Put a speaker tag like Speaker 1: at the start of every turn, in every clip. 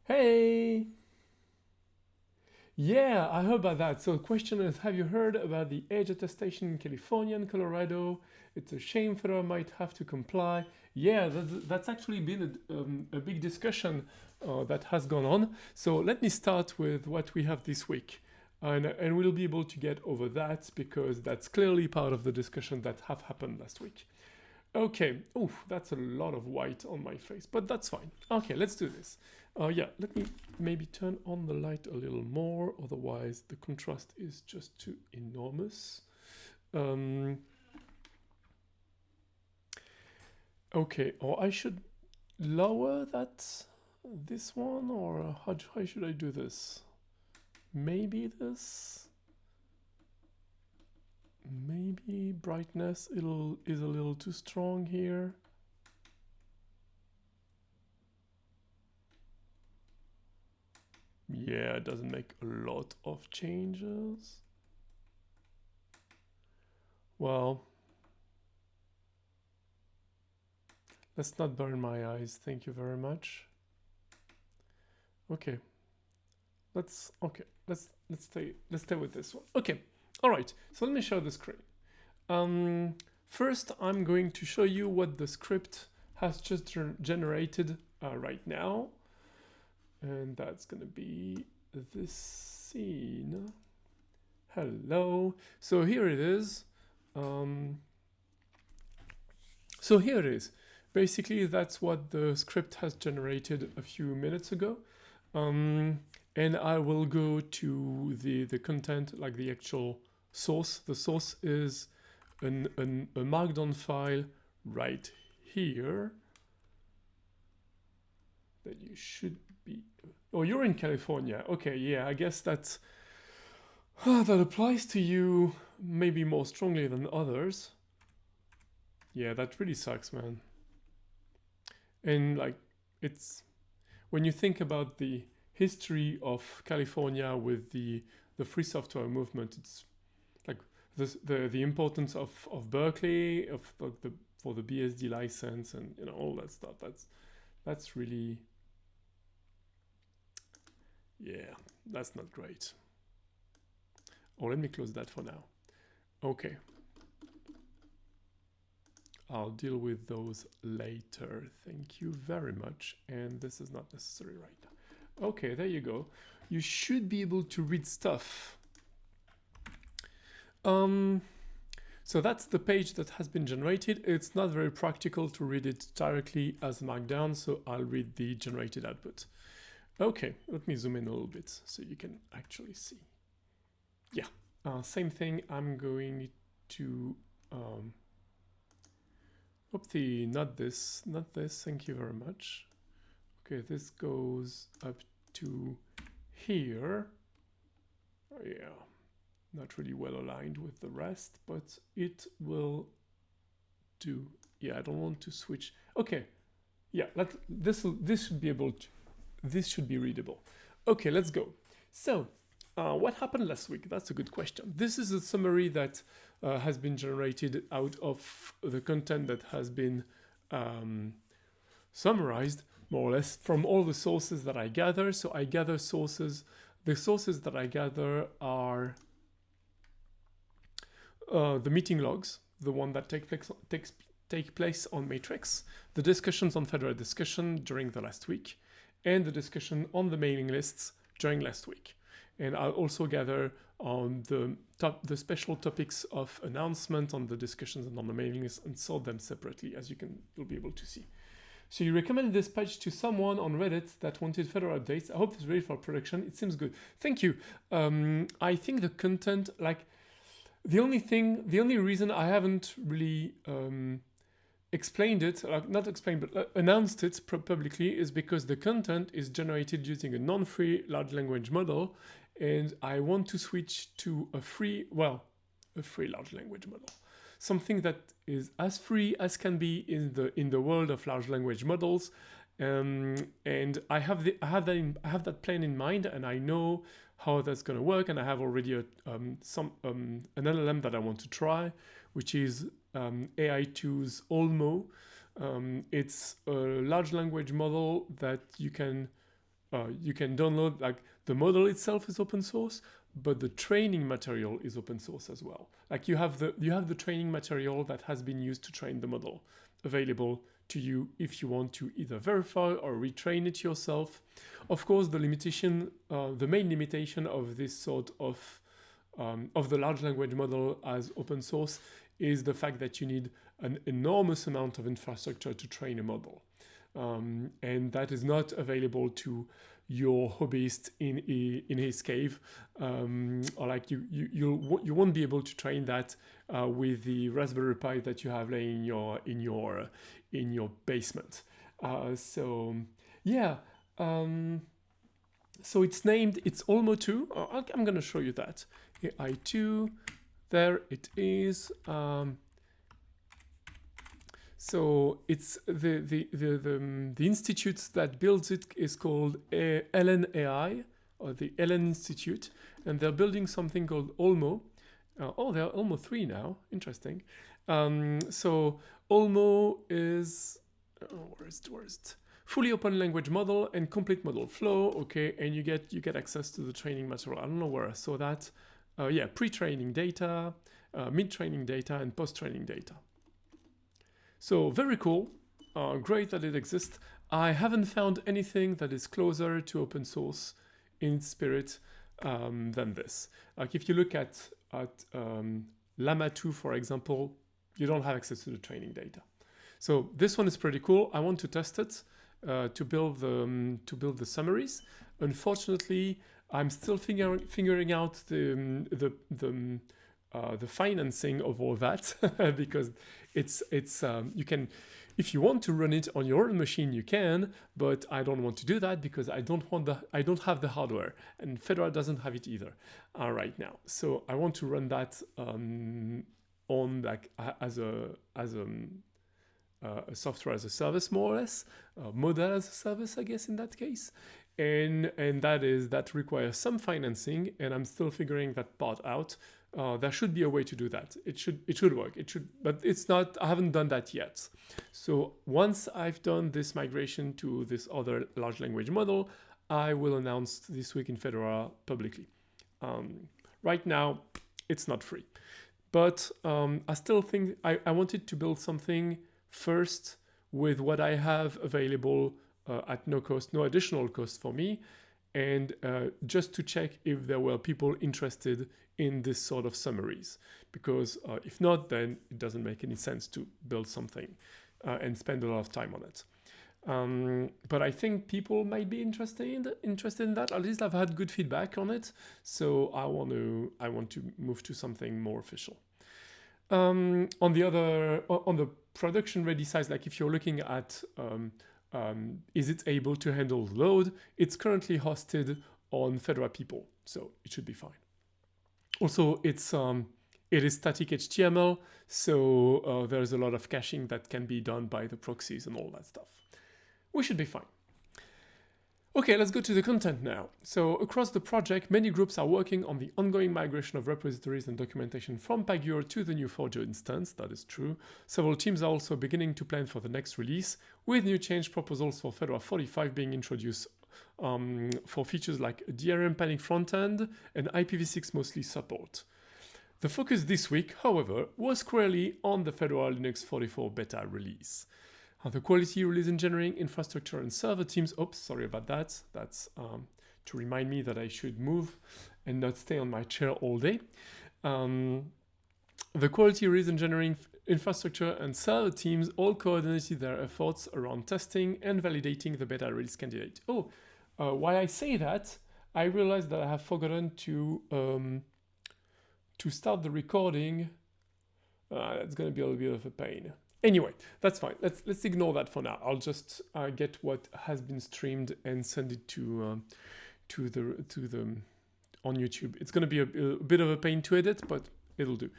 Speaker 1: Hey! Yeah, I heard about that. So the question is, have you heard about the age attestation in California and Colorado? It's a shame Fedora might have to comply. Yeah, that's actually been a big discussion that has gone on. So let me start with what we have this week. And we'll be able to get over that because that's clearly part of the discussion that have happened last week. Okay, ooh, that's a lot of white on my face, but that's fine. Okay, let's do this. Yeah, let me maybe turn on the light a little more, otherwise the contrast is just too enormous. Um, okay, or I should lower this one, or how should I do this? Maybe this? Maybe brightness is a little too strong here. Yeah, it doesn't make a lot of changes. Well, let's not burn my eyes. Thank you very much. Okay. Let's stay with this one. Okay. All right. So let me show the screen. First, I'm going to show you what the script has just generated right now. And that's going to be this scene. Hello. So here it is. So here it is. Basically, that's what the script has generated a few minutes ago. And I will go to the content, like the actual source. The source is a markdown file right here that you should be... Oh, you're in California. Okay, yeah, I guess that applies to you maybe more strongly than others. Yeah, that really sucks, man. And like, it's... When you think about the history of California with the free software movement, it's like the importance of Berkeley, of the for the BSD license, and all that stuff. That's really, yeah, that's not great. Oh, let me close that for now. Okay. I'll deal with those later. Thank you very much. And this is not necessary right now. Okay, there you go. You should be able to read stuff. So that's the page that has been generated. It's not very practical to read it directly as Markdown, so I'll read the generated output. Okay, let me zoom in a little bit so you can actually see. Yeah, same thing. I'm going to... Oopsie, not this, thank you very much. Okay, this goes up to here. Oh, yeah, not really well aligned with the rest, but it will do. Yeah, I don't want to switch. Okay, yeah, this should be able to, this should be readable. Okay, let's go. So, what happened last week? That's a good question. This is a summary that has been generated out of the content that has been summarized, more or less, from all the sources that I gather. So I gather sources. The sources that I gather are the meeting logs, the one that take place on Matrix, the discussions on Fedora discussion during the last week, and the discussion on the mailing lists during last week. And I'll also gather on the special topics of announcement on the discussions and on the mailing list and sort them separately, as you'll be able to see. So you recommended this page to someone on Reddit that wanted Fedora updates. I hope it's ready for production. It seems good. Thank you. I think the content, like the only reason I haven't really explained it, not explained, but announced it publicly is because the content is generated using a non-free large language model, and I want to switch to a free large language model. Something that is as free as can be in the world of large language models, and I have that plan in mind, and I know how that's going to work, and I have already an LLM that I want to try, which is AI2's Olmo. It's a large language model that you can you can download, like the model itself is open source, but the training material is open source as well. Like you have the training material that has been used to train the model available to you if you want to either verify or retrain it yourself. Of course, the main limitation of this sort of the large language model as open source is the fact that you need an enormous amount of infrastructure to train a model. And that is not available to your hobbyist in his cave, or like you won't be able to train that with the Raspberry Pi that you have laying in your basement. So yeah, so it's Olmo 2. I'm going to show you that. AI2, there it is. So it's the institute that builds it is called LNAI, or the LN Institute, and they're building something called Olmo. Oh, they're Olmo 3 now. Interesting. So Olmo is where is it? Fully open language model and complete model flow. Okay, and you get access to the training material. I don't know where I saw that. Yeah, pre-training data, mid-training data, and post-training data. So very cool, great that it exists. I haven't found anything that is closer to open source in spirit than this. Like if you look at Llama 2, for example, you don't have access to the training data. So this one is pretty cool. I want to test it to build the summaries. Unfortunately, I'm still figuring out the financing of all that because it's you can, if you want to run it on your own machine, you can, but I don't want to do that because I don't have the hardware, and Fedora doesn't have it either right now. So I want to run that on like as a software as a service, more or less, model as a service, I guess, in that case. And that requires some financing, and I'm still figuring that part out. There should be a way to do that. It should work. But it's not. I haven't done that yet. So once I've done this migration to this other large language model, I will announce this week in Fedora publicly. Right now, it's not free, but I still think I wanted to build something first with what I have available at no cost, no additional cost for me, and just to check if there were people interested in this sort of summaries. Because if not, then it doesn't make any sense to build something and spend a lot of time on it. But I think people might be interested in that. At least I've had good feedback on it, so I want to move to something more official. On the production ready side, like if you're looking at is it able to handle the load, it's currently hosted on Fedora people, so it should be fine. Also, it is static HTML, so there's a lot of caching that can be done by the proxies and all that stuff. We should be fine. Okay, let's go to the content now. So across the project, many groups are working on the ongoing migration of repositories and documentation from Pagure to the new Forger instance. That is true. Several teams are also beginning to plan for the next release, with new change proposals for Fedora 45 being introduced for features like DRM panning frontend and IPv6 mostly support. The focus this week, however, was squarely on the Fedora Linux 44 beta release. The quality release engineering, infrastructure, and server teams. Oops, sorry about that. That's to remind me that I should move and not stay on my chair all day. The quality release engineering, infrastructure, and server teams all coordinated their efforts around testing and validating the beta release candidate. While I say that, I realized that I have forgotten to start the recording. It's going to be a little bit of a pain. Anyway, that's fine. Let's ignore that for now. I'll just get what has been streamed and send it to the on YouTube. It's going to be a bit of a pain to edit, but it'll do.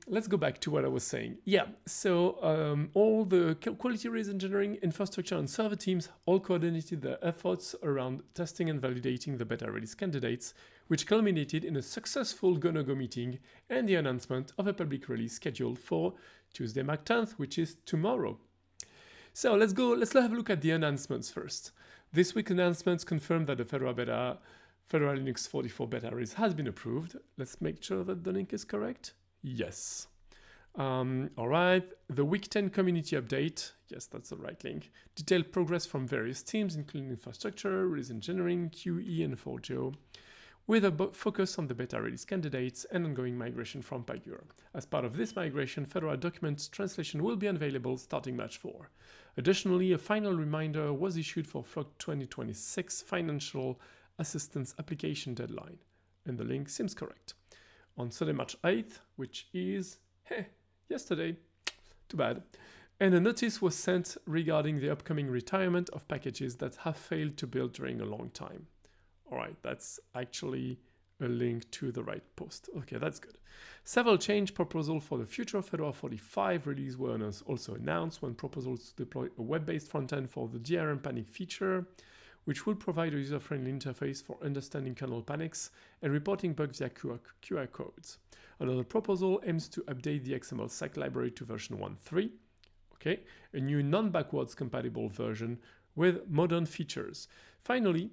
Speaker 1: Let's go back to what I was saying. Yeah, so all the quality release engineering, infrastructure, and server teams all coordinated their efforts around testing and validating the beta release candidates, which culminated in a successful go-no-go meeting and the announcement of a public release scheduled for Tuesday, March 10th, which is tomorrow. So let's have a look at the announcements first. This week's announcements confirm that the Fedora Linux 44 beta release has been approved. Let's make sure that the link is correct. Yes. All right, the Week 10 community update. Yes, that's the right link. Detailed progress from various teams, including infrastructure, release engineering, QE, and 4Geo, with a focus on the beta release candidates and ongoing migration from Fedora. As part of this migration, Fedora document translation will be available starting March 4. Additionally, a final reminder was issued for FLOC 2026 financial assistance application deadline, and the link seems correct. On Sunday, March 8th, which is yesterday, too bad, and a notice was sent regarding the upcoming retirement of packages that have failed to build during a long time. All right, that's actually a link to the right post. Okay, that's good. Several change proposals for the future of Fedora 45 release were also announced. One proposal to deploy a web-based front-end for the DRM panic feature, which will provide a user-friendly interface for understanding kernel panics and reporting bugs via QR codes. Another proposal aims to update the XML sec library to version 1.3, okay, a new non-backwards compatible version with modern features. Finally,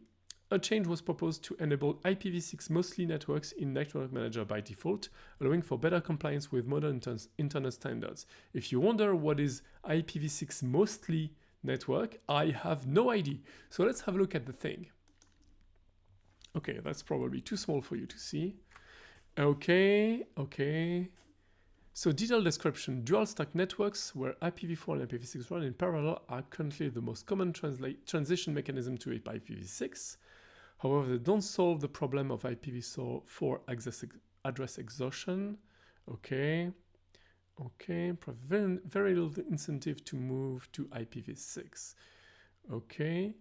Speaker 1: a change was proposed to enable IPv6 mostly networks in Network Manager by default, allowing for better compliance with modern internet standards. If you wonder what is IPv6 mostly network, I have no idea. So let's have a look at the thing. Okay, that's probably too small for you to see. Okay. So detailed description, dual stack networks where IPv4 and IPv6 run in parallel are currently the most common transition mechanism to IPv6. However, they don't solve the problem of IPv4 address exhaustion. Okay, very little incentive to move to IPv6. Okay,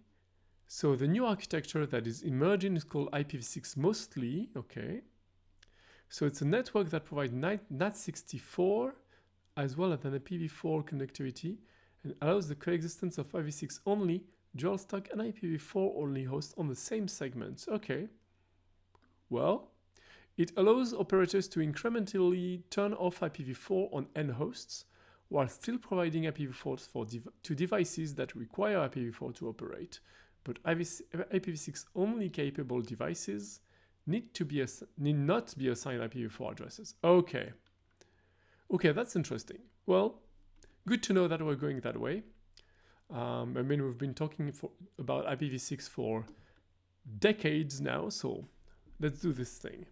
Speaker 1: so the new architecture that is emerging is called IPv6 mostly. Okay, so it's a network that provides NAT64 as well as an IPv4 connectivity and allows the coexistence of IPv6 only, dual stack, and IPv4 only hosts on the same segments. Okay, well, it allows operators to incrementally turn off IPv4 on end hosts while still providing IPv4 to devices that require IPv4 to operate. But IPv6 only capable devices need not be assigned IPv4 addresses. Okay, that's interesting. Well, good to know that we're going that way. I mean, we've been talking about IPv6 for decades now, so let's do this thing.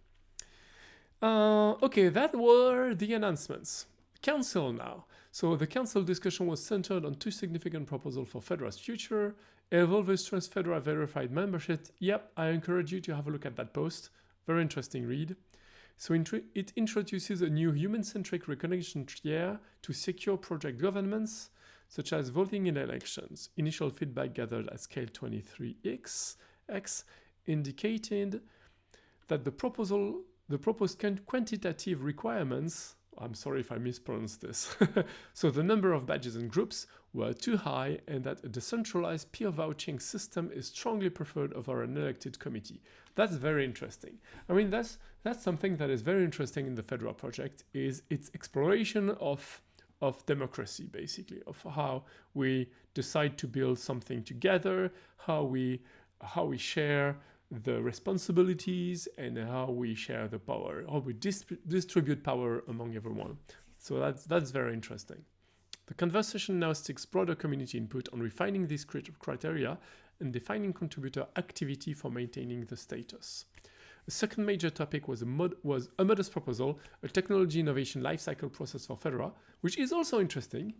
Speaker 1: Okay, that were the announcements. Council now. So the council discussion was centered on two significant proposals for Fedora's future. Evolve's Trust Fedora verified membership. Yep, I encourage you to have a look at that post. Very interesting read. So it introduces a new human-centric recognition tier to secure project governance, such as voting in elections. Initial feedback gathered at scale 23x indicated that the proposed quantitative requirements, I'm sorry if I mispronounced this, so the number of badges and groups were too high and that a decentralized peer vouching system is strongly preferred over an elected committee. That's very interesting. I mean, that's something that is very interesting in the Fedora project, is its exploration of democracy, basically, of how we decide to build something together, how we share the responsibilities, and how we share the power, how we distribute power among everyone. So that's very interesting. The conversation now seeks broader community input on refining these criteria and defining contributor activity for maintaining the status. The second major topic was a modest proposal, a technology innovation lifecycle process for Fedora, which is also interesting.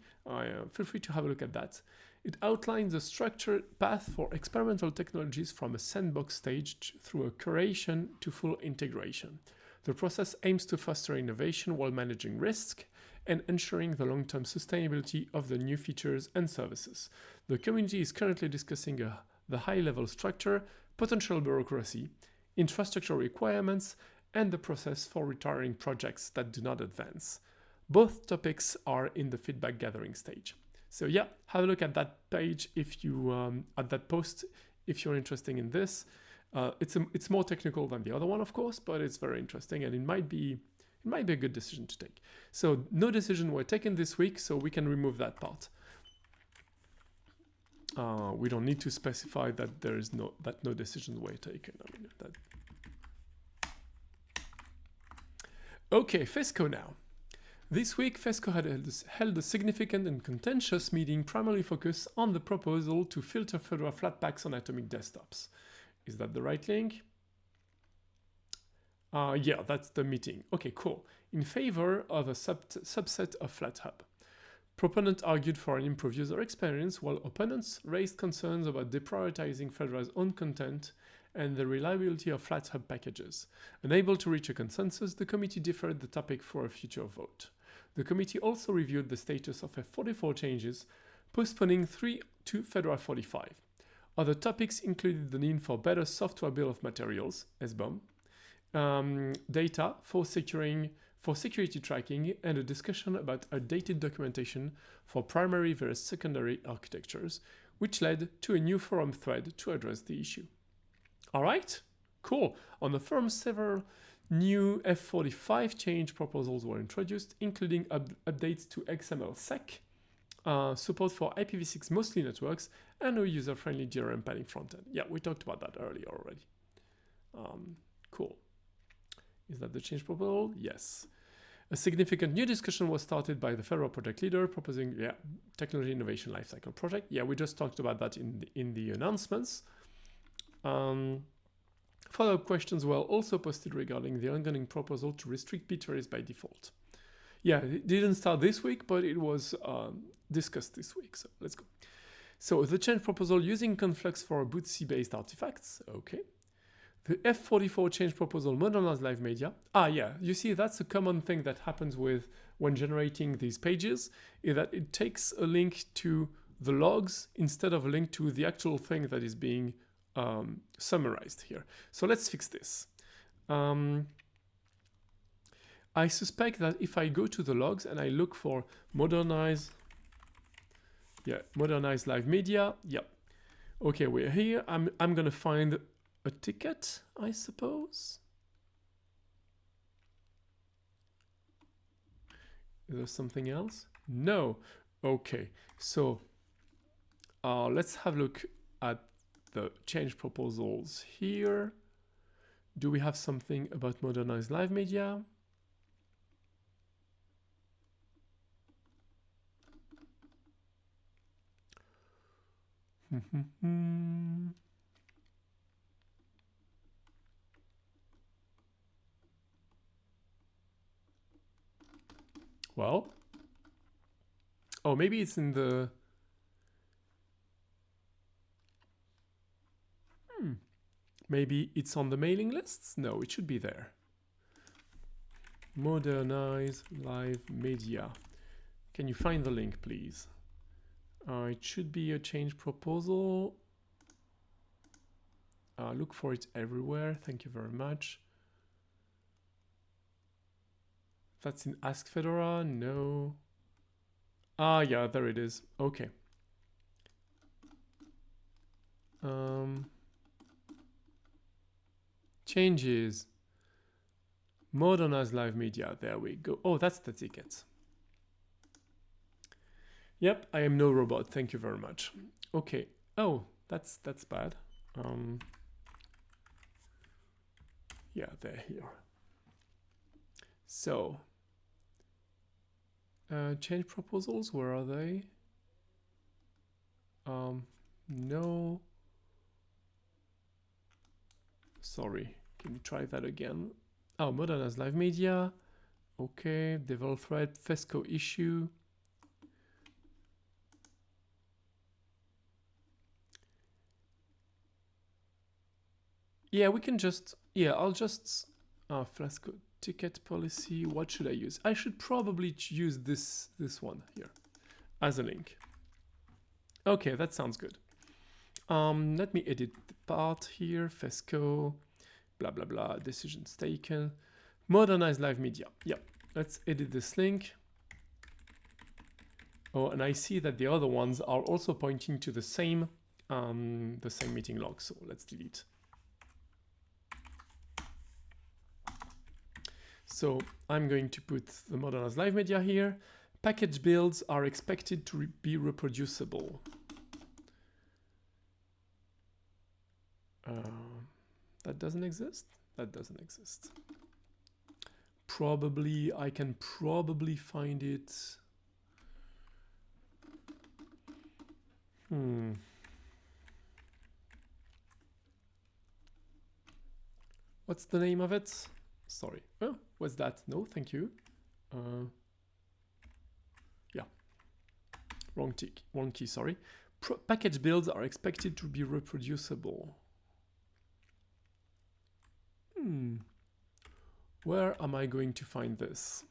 Speaker 1: Feel free to have a look at that. It outlines a structured path for experimental technologies from a sandbox stage through a curation to full integration. The process aims to foster innovation while managing risk and ensuring the long-term sustainability of the new features and services. The community is currently discussing the high-level structure, potential bureaucracy, infrastructure requirements, and the process for retiring projects that do not advance. Both topics are in the feedback gathering stage. So yeah, have a look at that page if you at that post if you're interested in this. It's more technical than the other one, of course, but it's very interesting and it might be a good decision to take. So no decision were taken this week, so we can remove that part. We don't need to specify that there is no decisions were taken. I mean that. Okay, FESCO now. This week, FESCO had held a significant and contentious meeting primarily focused on the proposal to filter Fedora Flatpaks on atomic desktops. Is that the right link? Yeah, that's the meeting. Okay, cool. In favor of a subset of FlatHub. Proponents argued for an improved user experience, while opponents raised concerns about deprioritizing Fedora's own content and the reliability of FlatHub packages. Unable to reach a consensus, the committee deferred the topic for a future vote. The committee also reviewed the status of F44 changes, postponing 3 to Fedora 45. Other topics included the need for better software bill of materials, SBOM, data for security tracking, and a discussion about outdated documentation for primary versus secondary architectures, which led to a new forum thread to address the issue. All right, cool. On the forum, several new F45 change proposals were introduced, including updates to XML-sec, support for IPv6 mostly networks, and a user-friendly DRM padding frontend. Yeah, we talked about that earlier already. Cool. Is that the change proposal? Yes. A significant new discussion was started by the Fedora project leader proposing technology innovation lifecycle project. Yeah, we just talked about that in the announcements. Follow-up questions were also posted regarding the ongoing proposal to restrict bit-erase by default. Yeah, it didn't start this week, but it was discussed this week, so let's go. So the change proposal using Conflux for bootc-based artifacts, okay. The F44 change proposal modernized live media. Yeah, you see that's a common thing that happens when generating these pages, is that it takes a link to the logs instead of a link to the actual thing that is being summarized here. So let's fix this. I suspect that if I go to the logs and I look for modernize live media, okay, we're here. I'm gonna find a ticket, I suppose. Is there something else? No. Okay, so let's have a look at the change proposals here. Do we have something about modernized live media? Well, oh, maybe it's in the maybe it's on the mailing lists? No, it should be there. Modernize live media. Can you find the link, please? It should be a change proposal. Look for it everywhere. Thank you very much. That's in Ask Fedora? No. Yeah, there it is. Okay. Changes. Modernize live media. There we go. Oh, that's the ticket. Yep, I am no robot. Thank you very much. Okay. Oh, that's bad. Yeah, they're here. So, change proposals, where are they? No. Sorry, can you try that again? Oh, modernize live media. Okay, develop thread, FESCO issue. Yeah, we can just, I'll just, FESCO ticket policy. What should I use? I should probably use this one here as a link. Okay, that sounds good. Let me edit the part here. FESCO, blah, blah, blah, decisions taken. Modernize live media. Yeah, let's edit this link. Oh, and I see that the other ones are also pointing to the same meeting log. So let's delete. So I'm going to put the modernized live media here. Package builds are expected to be reproducible. That doesn't exist? That doesn't exist. Probably, I can probably find it. What's the name of it? Sorry. Oh, what's that? No, thank you. Yeah. Wrong key, sorry. Package builds are expected to be reproducible. Where am I going to find this?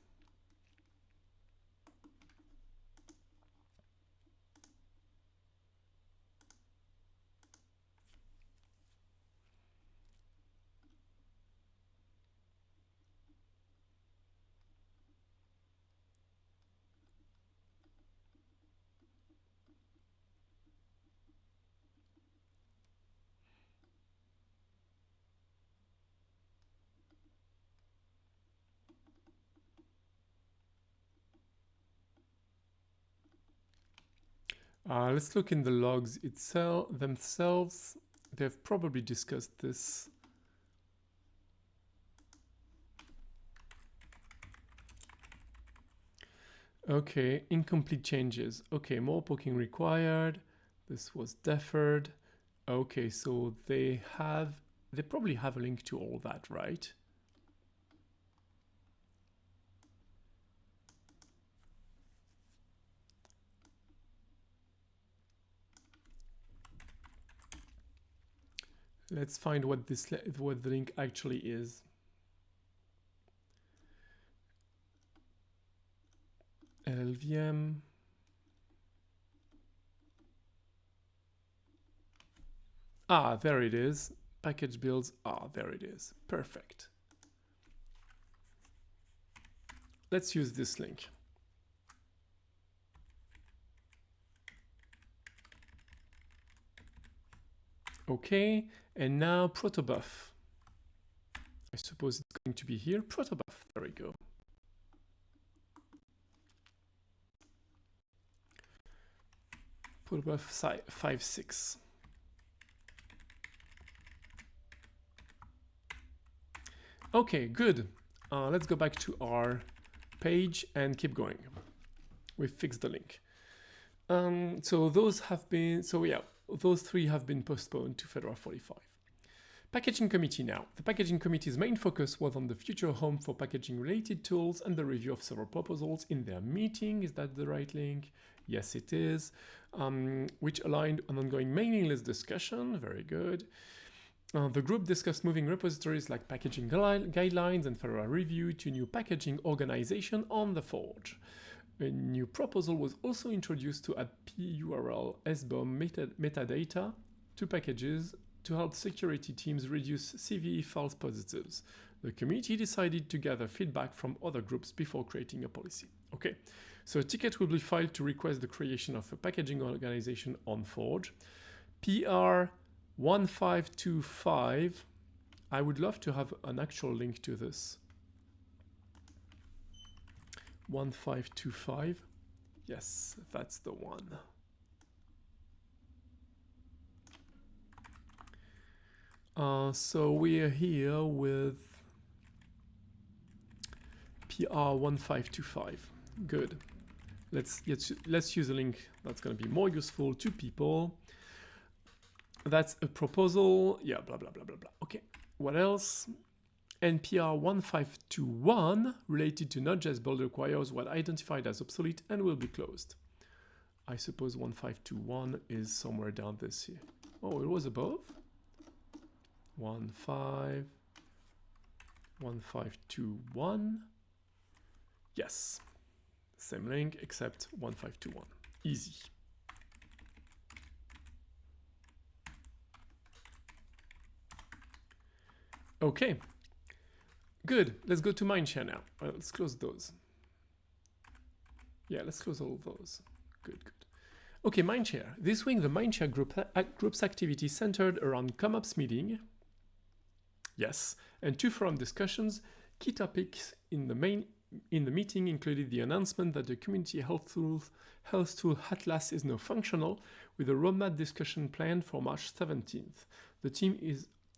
Speaker 1: Let's look in the logs themselves. They've probably discussed this. Okay, incomplete changes. Okay, more poking required. This was deferred. Okay, so they probably have a link to all that, right? Let's find what the link actually is. LLVM. Ah, there it is. Package builds. Ah, there it is. Perfect. Let's use this link. Okay, and now protobuf. I suppose it's going to be here. Protobuf. There we go. Protobuf 5.6. Okay, good. Let's go back to our page and keep going. We fixed the link. So those three have been postponed to Fedora 45. Packaging committee now. The packaging committee's main focus was on the future home for packaging related tools and the review of several proposals in their meeting. Is that the right link? Yes, it is. Which aligned an ongoing mailing list discussion. Very good. The group discussed moving repositories like packaging guidelines and Fedora review to new packaging organization on the Forge. A new proposal was also introduced to add PURL SBOM metadata to packages to help security teams reduce CVE false positives. The committee decided to gather feedback from other groups before creating a policy. Okay, so a ticket will be filed to request the creation of a packaging organization on Forge. PR 1525. I would love to have an actual link to this. 1525. Yes, that's the one. So we are here with PR 1525. Good. Let's use a link that's going to be more useful to people. That's a proposal. Yeah, blah, blah, blah, blah, blah. Okay, what else? NPR 1521 related to Node.js build requires what identified as obsolete and will be closed. I suppose 1521 is somewhere down this here. Oh, it was above? 1521. Yes. Same link except 1521. Easy. Okay. Good. Let's go to Mindshare now. Let's close those. Yeah, let's close all of those. Good, good. Okay, Mindshare. This week, the Mindshare group's activity centered around ComOps meeting. Yes, and 2 forum discussions, key topics in the main in the meeting included the announcement that the community health tool Atlas is now functional, with a roadmap discussion planned for March 17th. The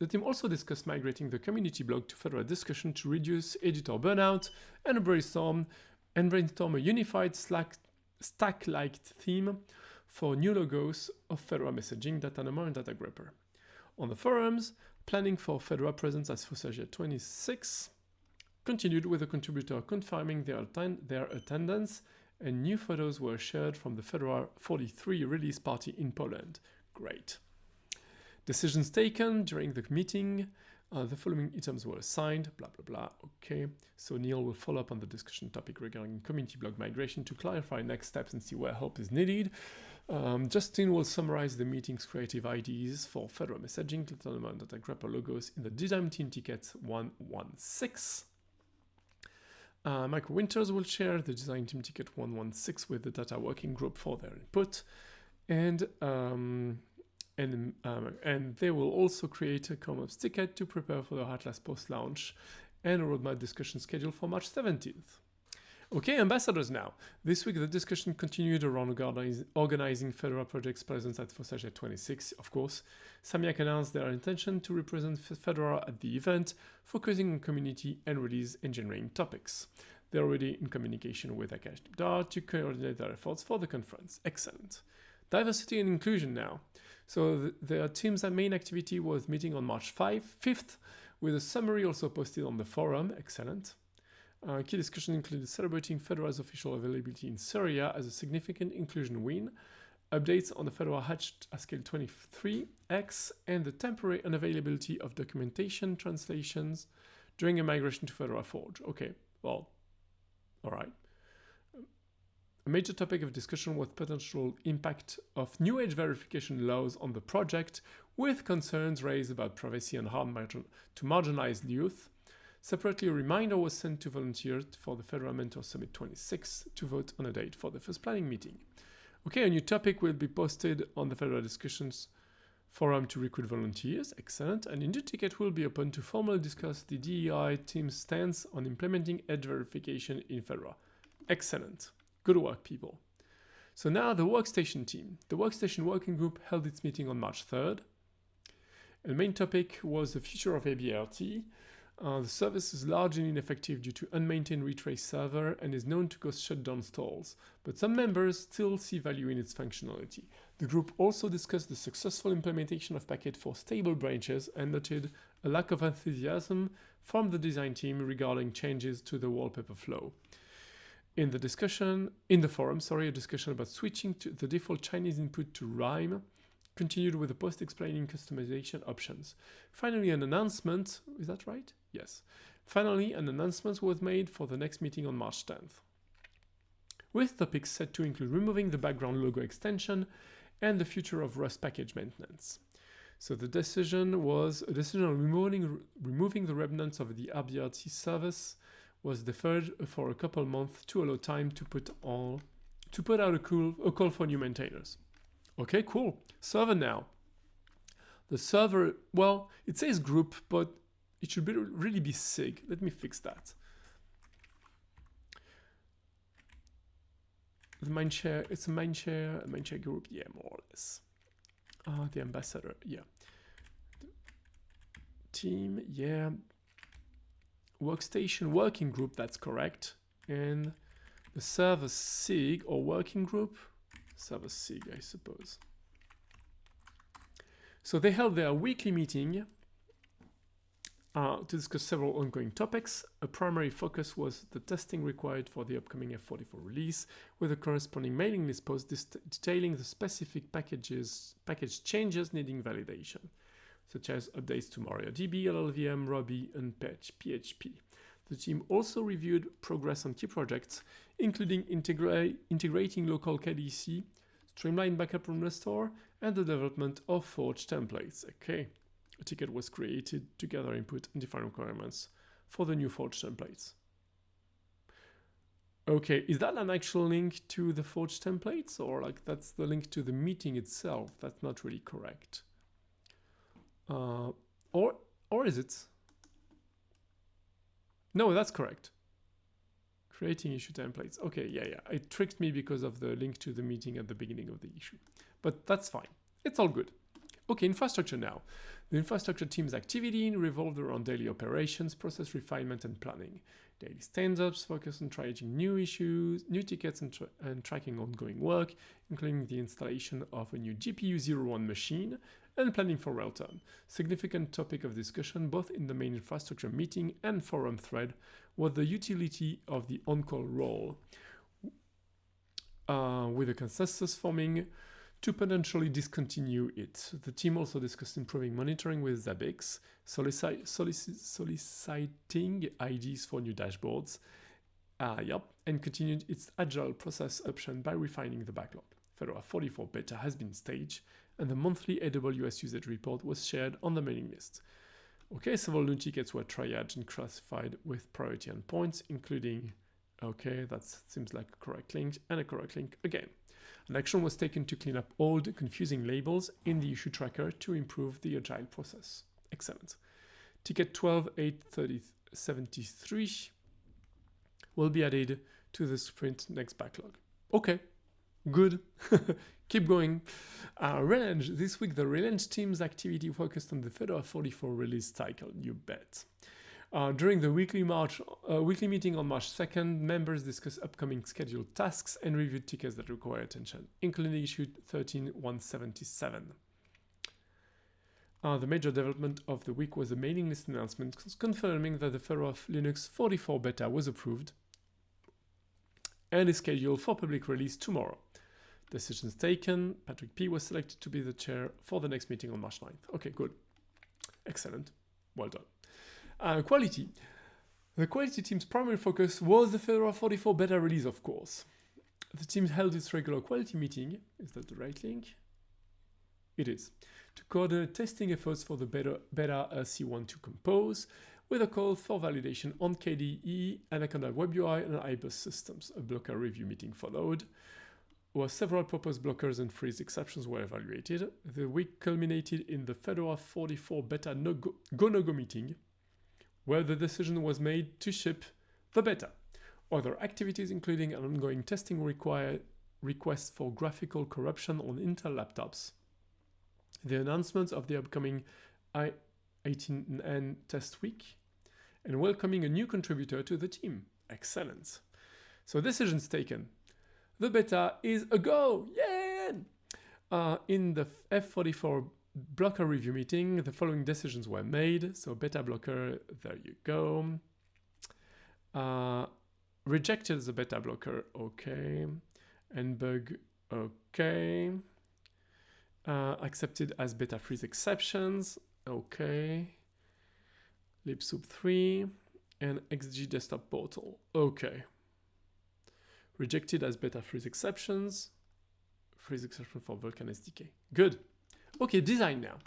Speaker 1: team also discussed migrating the community blog to Fedora discussion to reduce editor burnout and brainstorm a unified stack-like theme for new logos of Fedora messaging, data number, and data grepper. On the forums, planning for Fedora presence at FOSAGIA 26 continued, with a contributor confirming their attendance, and new photos were shared from the Fedora 43 release party in Poland. Great. Decisions taken during the meeting. The following items were assigned, blah, blah, blah. Okay, so Neil will follow up on the discussion topic regarding community blog migration to clarify next steps and see where help is needed. Justin will summarize the meeting's creative ideas for Fedora messaging, data grepper logos in the design team ticket 116. Michael Winters will share the design team ticket 116 with the data working group for their input, and they will also create a ComOps ticket to prepare for the Atlas post-launch and a roadmap discussion scheduled for March 17th. Okay, ambassadors now. This week the discussion continued around organizing Fedora projects presence at FOSAGIA 26, of course. Samyak announced their intention to represent Fedora at the event, focusing on community and release engineering topics. They're already in communication with Akash Dibdar to coordinate their efforts for the conference. Excellent. Diversity and inclusion now. So their team's main activity was meeting on March 5th, with a summary also posted on the forum. Excellent. Key discussion included celebrating Fedora's official availability in Syria as a significant inclusion win, updates on the Fedora hatched Haskell 23x, and the temporary unavailability of documentation translations during a migration to Fedora Forge. Okay, well, all right. A major topic of discussion was potential impact of new age verification laws on the project, with concerns raised about privacy and harm to marginalized youth. Separately, a reminder was sent to volunteers for the Fedora Mentor Summit 26 to vote on a date for the first planning meeting. Okay, a new topic will be posted on the Fedora Discussions forum to recruit volunteers. Excellent. And a new ticket will be open to formally discuss the DEI team's stance on implementing edge verification in Fedora. Excellent. Good work, people. So now the workstation team. The workstation working group held its meeting on March 3rd. The main topic was the future of ABRT. The service is largely ineffective due to unmaintained retrace server and is known to cause shutdown stalls, but some members still see value in its functionality. The group also discussed the successful implementation of Packet for stable branches and noted a lack of enthusiasm from the design team regarding changes to the wallpaper flow. In the forum, a discussion about switching to the default Chinese input to Rime continued with a post explaining customization options. Finally, an announcement, is that right? Yes. Finally, an announcement was made for the next meeting on March 10th, with topics set to include removing the background logo extension and the future of Rust package maintenance. So the decision on removing the remnants of the RBRT service was deferred for a couple months to allow time to put out a call for new maintainers. Okay, cool. Server now. The server, well, it says group, but it should really be SIG. Let me fix that. The mindshare, it's a mindshare group, yeah, more or less. The ambassador, yeah. The team, yeah. Workstation working group, that's correct. And the server SIG or working group, server SIG, I suppose. So they held their weekly meeting to discuss several ongoing topics. A primary focus was the testing required for the upcoming F44 release, with a corresponding mailing list post detailing the specific package changes needing validation, such as updates to MariaDB, LLVM, Ruby, and PHP. The team also reviewed progress on key projects, including integrating local KDC, streamline backup and restore, and the development of Forge templates. Okay, a ticket was created to gather input and define requirements for the new Forge templates. Okay, is that an actual link to the Forge templates, or like that's the link to the meeting itself? That's not really correct. Or is it? No, that's correct. Creating issue templates. Okay, yeah. It tricked me because of the link to the meeting at the beginning of the issue. But that's fine. It's all good. Okay, infrastructure now. The infrastructure team's activity revolved around daily operations, process refinement, and planning. Daily stand-ups focus on triaging new issues, new tickets, and tracking ongoing work, including the installation of a new GPU01 machine and planning for railturn. Significant topic of discussion, both in the main infrastructure meeting and forum thread, was the utility of the on-call role, with a consensus forming to potentially discontinue it. The team also discussed improving monitoring with Zabbix, soliciting IDs for new dashboards, and continued its agile process option by refining the backlog. Fedora 44 beta has been staged, and the monthly AWS usage report was shared on the mailing list. Okay, several new tickets were triaged and classified with priority endpoints, including, okay, that seems like a correct link, and a correct link again. An action was taken to clean up old, confusing labels in the issue tracker to improve the agile process. Excellent. Ticket 12.8.30.73 will be added to the sprint next backlog. Okay, good. Keep going. Relange. This week, the Relange team's activity focused on the Fedora 44 release cycle, you bet. During the weekly meeting on March 2nd, members discussed upcoming scheduled tasks and reviewed tickets that require attention, including issue 13.177. The major development of the week was the mailing list announcement confirming that the Fedora Linux 44 beta was approved and is scheduled for public release tomorrow. Decisions taken. Patrick P. was selected to be the chair for the next meeting on March 9th. Okay, good. Excellent. Well done. Quality. The quality team's primary focus was the Fedora 44 beta release, of course. The team held its regular quality meeting. Is that the right link? It is. To coordinate testing efforts for the beta C12 compose, with a call for validation on KDE, Anaconda WebUI, and iBus systems. A blocker review meeting followed, where several proposed blockers and freeze exceptions were evaluated. The week culminated in the Fedora 44 beta go-no-go meeting, where the decision was made to ship the beta. Other activities, including an ongoing testing request for graphical corruption on Intel laptops, the announcement of the upcoming i18n test week, and welcoming a new contributor to the team. Excellent. So decisions taken. The beta is a go! Yay! In the F44 blocker review meeting, the following decisions were made. So beta blocker, there you go. Rejected the beta blocker, okay. Nbug, okay. Accepted as beta freeze exceptions, okay. libsoup 3 and XG desktop portal, okay. Rejected as beta freeze exception for Vulkan SDK. Good. Okay, design now.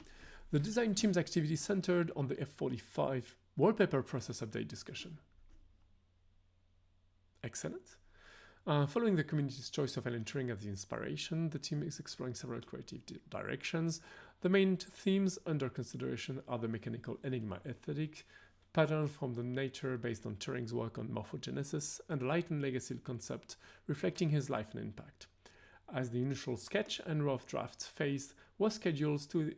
Speaker 1: The design team's activity centered on the F45 wallpaper process update discussion. Excellent. Following the community's choice of entering as the inspiration, the team is exploring several creative directions. The main themes under consideration are the mechanical enigma aesthetic, pattern from the nature based on Turing's work on morphogenesis, and the light and legacy concept reflecting his life and impact. As the initial sketch and rough draft phase was scheduled to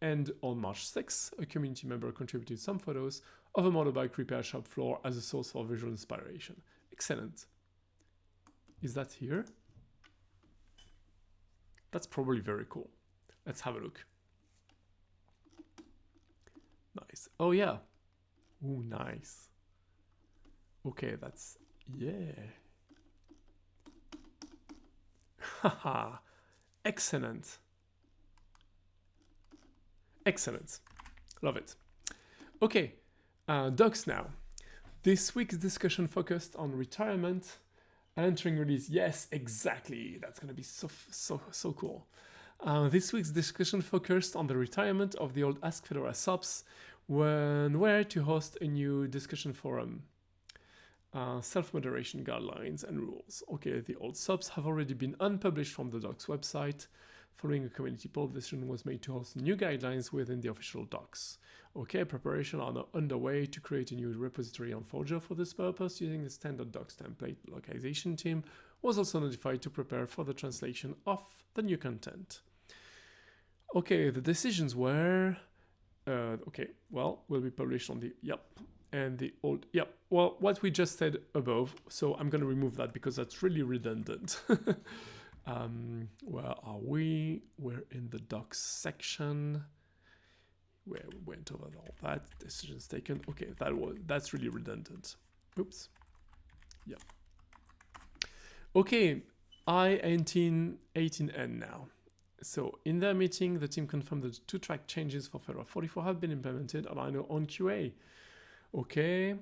Speaker 1: end on March 6, a community member contributed some photos of a motorbike repair shop floor as a source for visual inspiration. Excellent. Is that here? That's probably very cool. Let's have a look. Nice. Oh yeah. Ooh, nice. Okay, that's, yeah. Haha. Excellent. Excellent. Love it. Okay, docs now. This week's discussion focused on retirement and entering release. Yes, exactly. That's going to be so cool. This week's discussion focused on the retirement of the old Ask Fedora SOPs when where to host a new discussion forum. Self-moderation guidelines and rules. Okay, the old SOPs have already been unpublished from the docs website. Following a community poll, the decision was made to host new guidelines within the official docs. Okay, preparations are now underway to create a new repository on Forger for this purpose using the standard docs template. The localization team was also notified to prepare for the translation of the new content. Okay, the decisions were... will be published on the... and the old... well, what we just said above, so I'm going to remove that because that's really redundant. Where are we? We're in the docs section where we went over all that. Decisions taken. Okay, that's really redundant. Oops. Yeah. Okay, I18N now. So in their meeting, the team confirmed that 2 track changes for Fedora 44 have been implemented and are now on QA. Okay,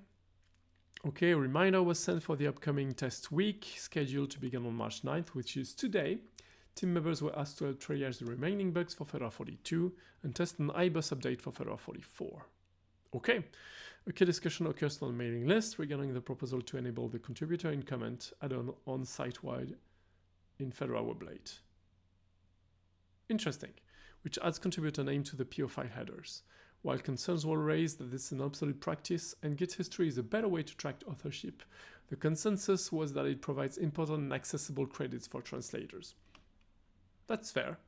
Speaker 1: a reminder was sent for the upcoming test week, scheduled to begin on March 9th, which is today. Team members were asked to help triage the remaining bugs for Fedora 42 and test an iBus update for Fedora 44. Okay, a key discussion occurs on the mailing list regarding the proposal to enable the contributor in comment add-on on site-wide in Fedora Weblate. Interesting, which adds contributor name to the PO file headers. While concerns were raised that this is an obsolete practice and Git history is a better way to track authorship, the consensus was that it provides important and accessible credits for translators. That's fair.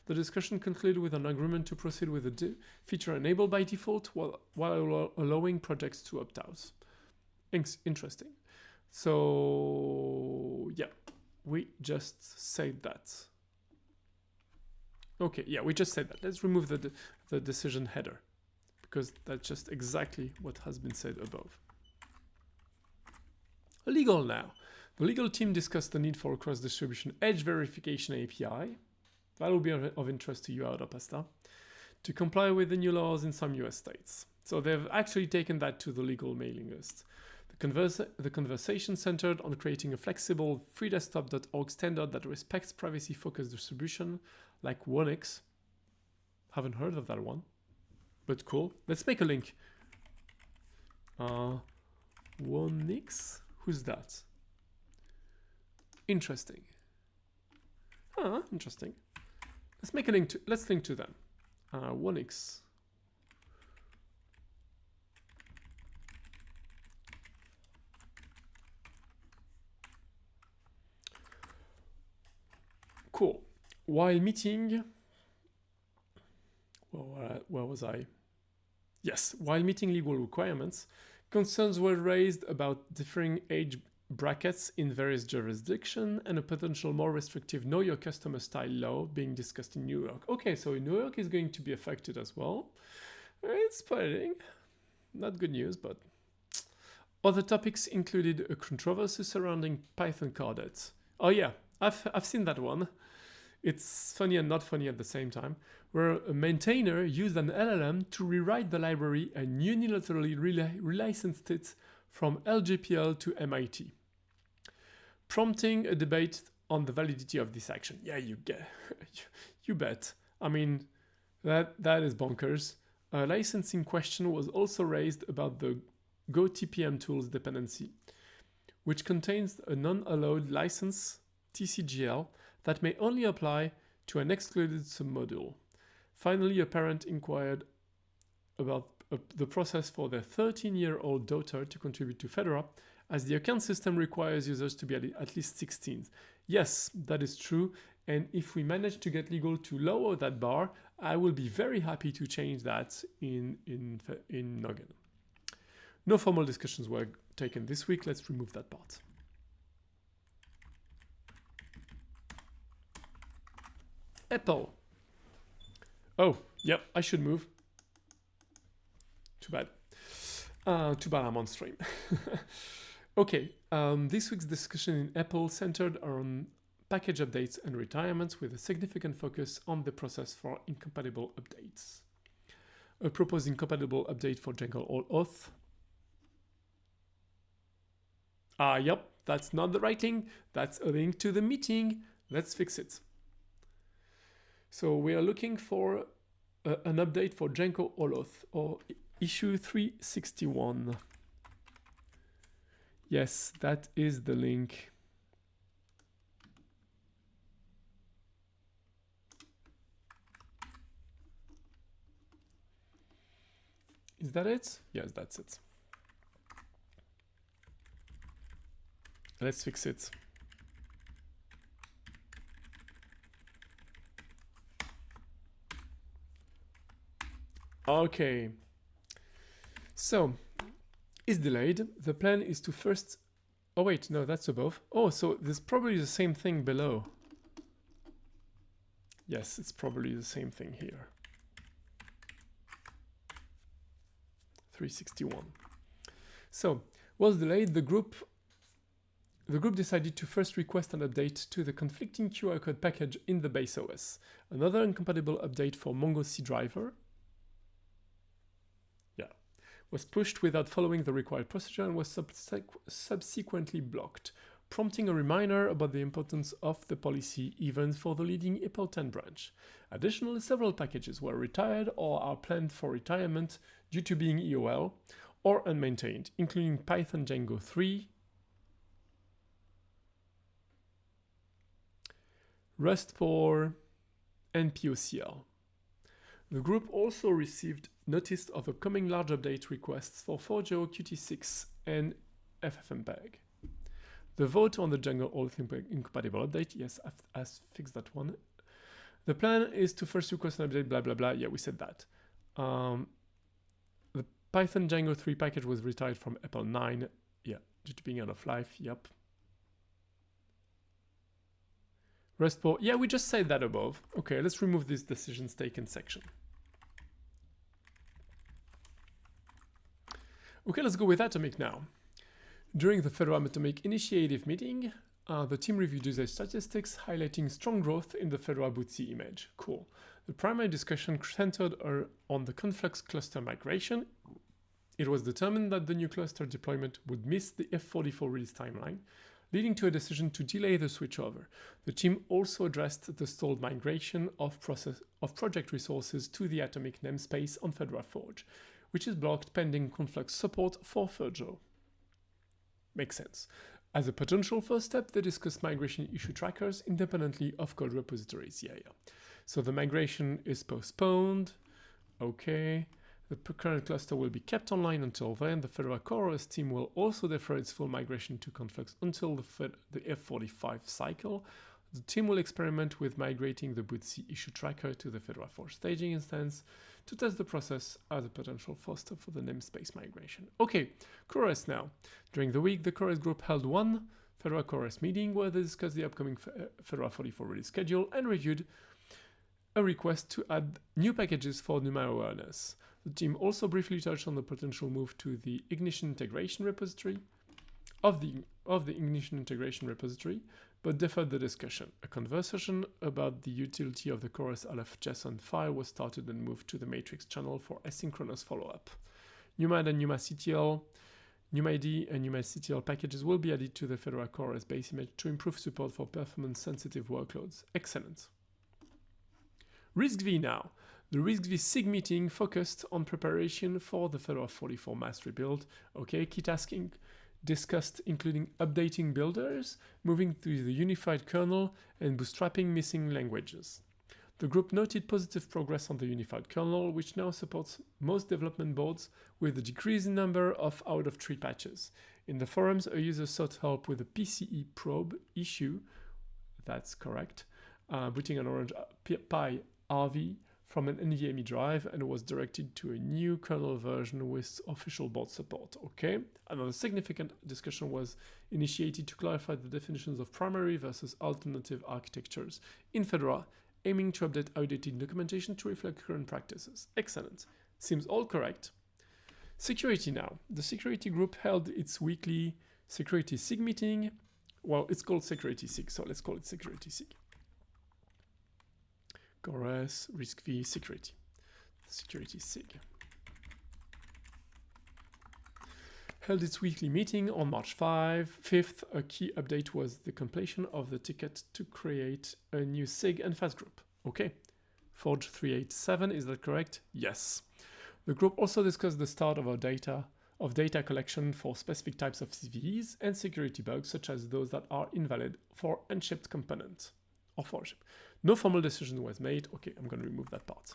Speaker 1: The discussion concluded with an agreement to proceed with the feature enabled by default while allowing projects to opt out. Interesting. So, yeah, we just said that. Okay, yeah, we just said that. Let's remove the decision header, because that's just exactly what has been said above. Legal now. The legal team discussed the need for a cross-distribution edge verification API. That will be of interest to you, Pasta, to comply with the new laws in some US states. So they've actually taken that to the legal mailing list. The conversation centered on creating a flexible freedesktop.org standard that respects privacy-focused distribution, like Wonix. Haven't heard of that one, but cool. Let's make a link. Wonix? Who's that? Interesting. Interesting. Let's make a link to. Let's link to them. Wonix. Cool. While meeting, where was I? Yes, while meeting legal requirements, concerns were raised about differing age brackets in various jurisdictions and a potential more restrictive Know Your Customer style law being discussed in New York. Okay, so New York is going to be affected as well. It's spreading. Not good news, but... Other topics included a controversy surrounding Python cardets. Oh yeah, I've seen that one. It's funny and not funny at the same time, where a maintainer used an LLM to rewrite the library and unilaterally relicensed it from LGPL to MIT, prompting a debate on the validity of this action. Yeah, you bet. I mean, that is bonkers. A licensing question was also raised about the GoTPM tools dependency, which contains a non-allowed license TCGL that may only apply to an excluded submodule. Finally, a parent inquired about the process for their 13-year-old daughter to contribute to Fedora, as the account system requires users to be at least 16. Yes, that is true, and if we manage to get legal to lower that bar, I will be very happy to change that in Noggin. No formal discussions were taken this week. Let's remove that part. Apple. Oh, yep, I should move. Too bad. Too bad I'm on stream. Okay, this week's discussion in Apple centered on package updates and retirements with a significant focus on the process for incompatible updates. A proposed incompatible update for Django All-Auth. Yep, that's not the right link. That's a link to the meeting. Let's fix it. So we are looking for an update for Django All-Auth or issue 361. Yes, that is the link. Is that it? Yes, that's it. Let's fix it. Okay. So, is delayed. The plan is to first... Oh wait, no, that's above. Oh, so there's probably the same thing below. Yes, it's probably the same thing here. 361. So, was delayed. The group decided to first request an update to the conflicting QR code package in the base OS. Another incompatible update for Mongo C driver was pushed without following the required procedure and was subsequently blocked, prompting a reminder about the importance of the policy even for the leading Apple 10 branch. Additionally, several packages were retired or are planned for retirement due to being EOL or unmaintained, including Python Django 3, REST4, and POCL. The group also received notice of upcoming large update requests for Forjo, Qt6, and FFmpeg. The vote on the Django all incompatible update, yes, I've fixed that one. The plan is to first request an update, blah, blah, blah. Yeah, we said that. The Python Django 3 package was retired from Apple 9. Yeah, due to being out of life, yep. REST4, yeah, we just said that above. Okay, let's remove this decisions taken section. Okay, let's go with Atomic now. During the Fedora Atomic Initiative meeting, the team reviewed user statistics, highlighting strong growth in the Fedora bootc image. Cool. The primary discussion centered on the Conflux cluster migration. It was determined that the new cluster deployment would miss the F44 release timeline, leading to a decision to delay the switchover. The team also addressed the stalled migration of project resources to the Atomic namespace on Fedora Forge, which is blocked pending Conflux support for Forjo. Makes sense. As a potential first step, they discussed migration issue trackers independently of code repositories. Yeah. So the migration is postponed. Okay. The current cluster will be kept online until then. The Fedora CoreOS team will also defer its full migration to Conflux until the F45 cycle. The team will experiment with migrating the bootc issue tracker to the Fedora Forge staging instance to test the process as a potential first step for the namespace migration. Okay, CoreOS now. During the week, the CoreOS group held one Fedora CoreOS meeting where they discussed the upcoming Fedora 44 release schedule and reviewed a request to add new packages for NUMA awareness. The team also briefly touched on the potential move to the Ignition integration repository of the Ignition integration repository, but deferred the discussion. A conversation about the utility of the CoreOS LF.json file was started and moved to the Matrix channel for asynchronous follow-up. NUMAD and NUMA-CTL, NUMA-ID and NUMA-CTL packages will be added to the Fedora CoreOS base image to improve support for performance-sensitive workloads. Excellent. RISC-V now. The RISC-V SIG meeting focused on preparation for the Fedora 44 mass rebuild. Okay, key tasking discussed including updating builders, moving to the unified kernel, and bootstrapping missing languages. The group noted positive progress on the unified kernel, which now supports most development boards with a decrease in number of out-of-tree patches. In the forums, a user sought help with a PCE probe issue, that's correct, booting an Orange Pi RV from an NVMe drive and was directed to a new kernel version with official board support. Okay, another significant discussion was initiated to clarify the definitions of primary versus alternative architectures in Fedora, aiming to update outdated documentation to reflect current practices. Excellent. Seems all correct. Security now. The security group held its weekly security SIG meeting. Well, it's called security SIG, so let's call it security SIG. CoreOS, RISC-V, security SIG. Held its weekly meeting on March 5th. A key update was the completion of the ticket to create a new SIG and FAS group. Okay, Forge 387, is that correct? Yes. The group also discussed the start of data collection for specific types of CVEs and security bugs, such as those that are invalid for unshipped components or for ship. No formal decision was made. Okay, I'm going to remove that part.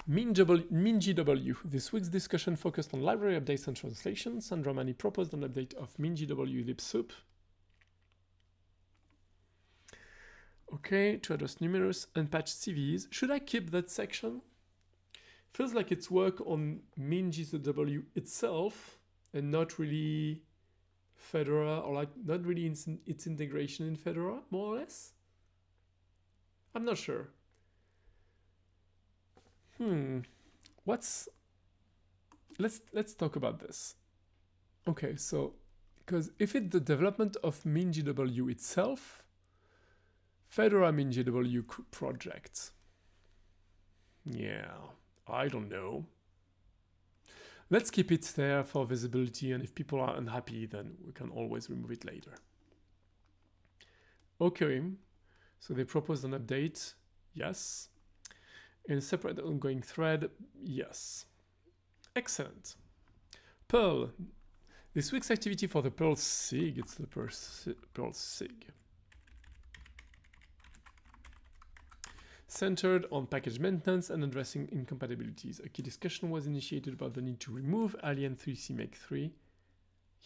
Speaker 1: MinGW. This week's discussion focused on library updates and translations. Sandra Mani proposed an update of MinGW libsoup. Okay, to address numerous unpatched CVs. Should I keep that section? Feels like it's work on MinGW itself and not really Fedora, or like not really its integration in Fedora, more or less. I'm not sure. Let's talk about this. Okay, so because if it's the development of MinGW itself, Fedora MinGW project. Yeah, I don't know. Let's keep it there for visibility, and if people are unhappy, then we can always remove it later. Okay, so they proposed an update, yes. In a separate ongoing thread, yes. Excellent. Perl. This week's activity for the Perl SIG, it's the Perl SIG. Centered on package maintenance and addressing incompatibilities. A key discussion was initiated about the need to remove Alien 3 CMake 3,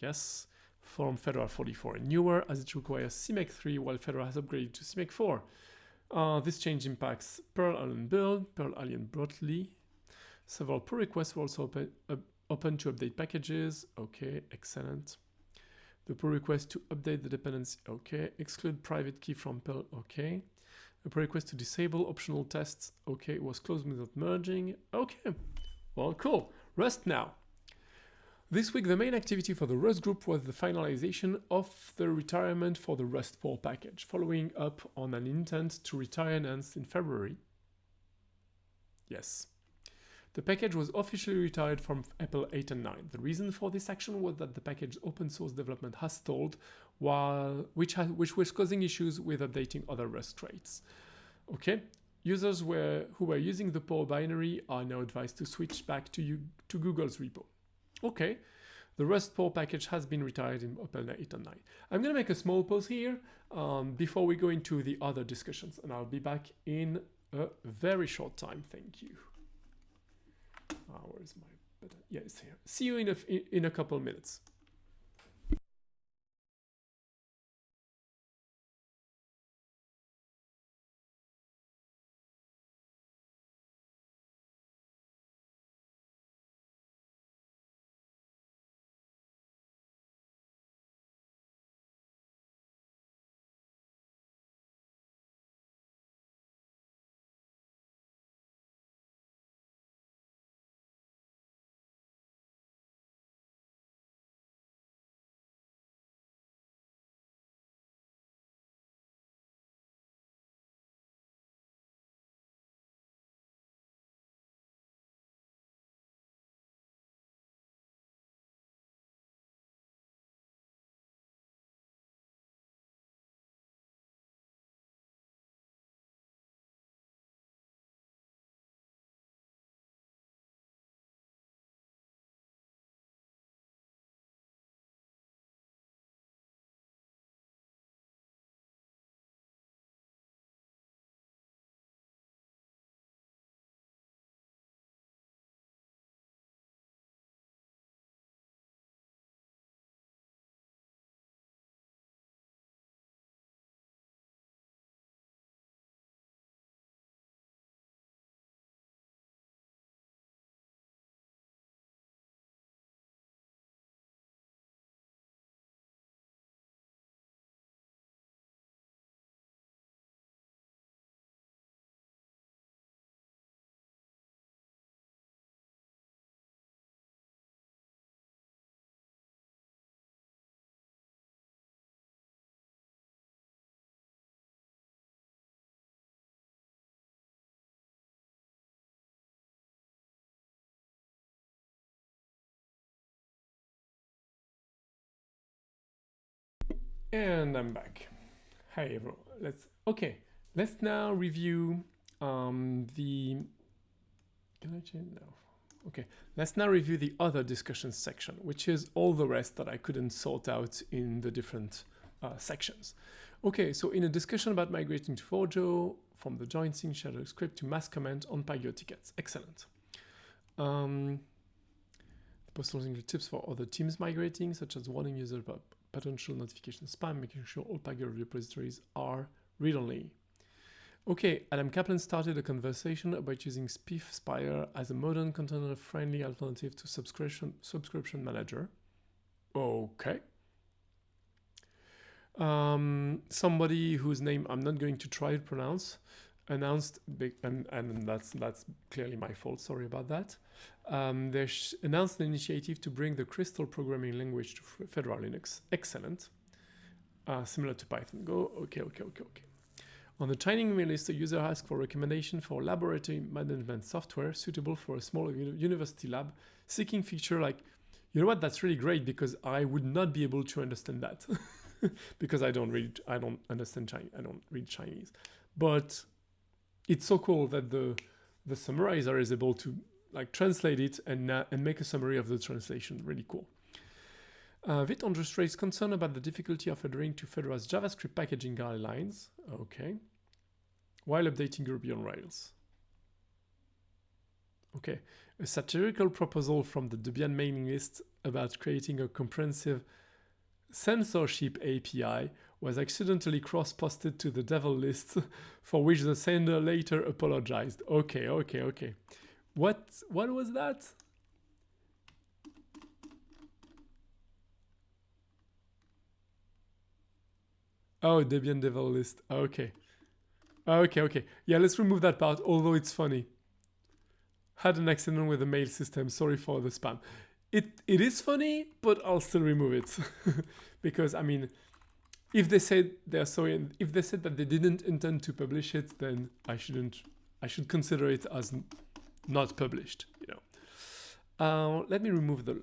Speaker 1: yes, from Fedora 44 and newer, as it requires CMake 3 while Fedora has upgraded to CMake 4. This change impacts Perl Alien build, Perl Alien broadly. Several pull requests were also open to update packages. Okay, excellent. The pull request to update the dependency. Okay, exclude private key from Perl. Okay. A pull request to disable optional tests. Okay, it was closed without merging. Okay, well, cool. Rust now. This week, the main activity for the Rust group was the finalization of the retirement for the Rust Perl package, following up on an intent to retire announced in February. Yes. The package was officially retired from Apple 8 and 9. The reason for this action was that the package open source development has stalled, which was causing issues with updating other Rust traits. Okay, users who were using the Perl binary are now advised to switch back to Google's repo. Okay, the Rust Perl package has been retired in Apple 8 and 9. I'm going to make a small pause here before we go into the other discussions, and I'll be back in a very short time. Thank you. Where's my button? Yeah, it's here. See you in a couple minutes. And I'm back. Hi everyone. Let's now review the. Can I change now? Okay, let's now review the other discussion section, which is all the rest that I couldn't sort out in the different sections. Okay, so in a discussion about migrating to from the join sync shadow script to mass comment on Pagyo tickets. Excellent. Postal include tips for other teams migrating, such as warning users about potential notification spam, making sure all Pagyo repositories are read-only. Okay, Adam Kaplan started a conversation about using Spiff Spire as a modern container-friendly alternative to subscription manager. Okay. Somebody whose name I'm not going to try to pronounce announced, and that's clearly my fault, sorry about that. They announced an initiative to bring the Crystal programming language to Fedora Linux. Excellent. Similar to Python Go. Okay. On the training email list, a user asked for recommendation for laboratory management software suitable for a small university lab, seeking feature like, you know what, that's really great because I would not be able to understand that because I don't understand Chinese, I don't read Chinese. But it's so cool that the summarizer is able to like translate it and make a summary of the translation. Really cool. Vitondrus raised concern about the difficulty of adhering to Fedora's JavaScript packaging guidelines. Okay. While updating Ruby on Rails. Okay. A satirical proposal from the Debian mailing list about creating a comprehensive censorship API was accidentally cross-posted to the devil list, for which the sender later apologized. Okay. What was that? Oh, Debian devil list. Okay. Yeah, let's remove that part, although it's funny. Had an accident with the mail system. Sorry for the spam. It is funny, but I'll still remove it. Because, I mean, if they said they're sorry, if they said that they didn't intend to publish it, then I should consider it as not published, you know. Let me remove the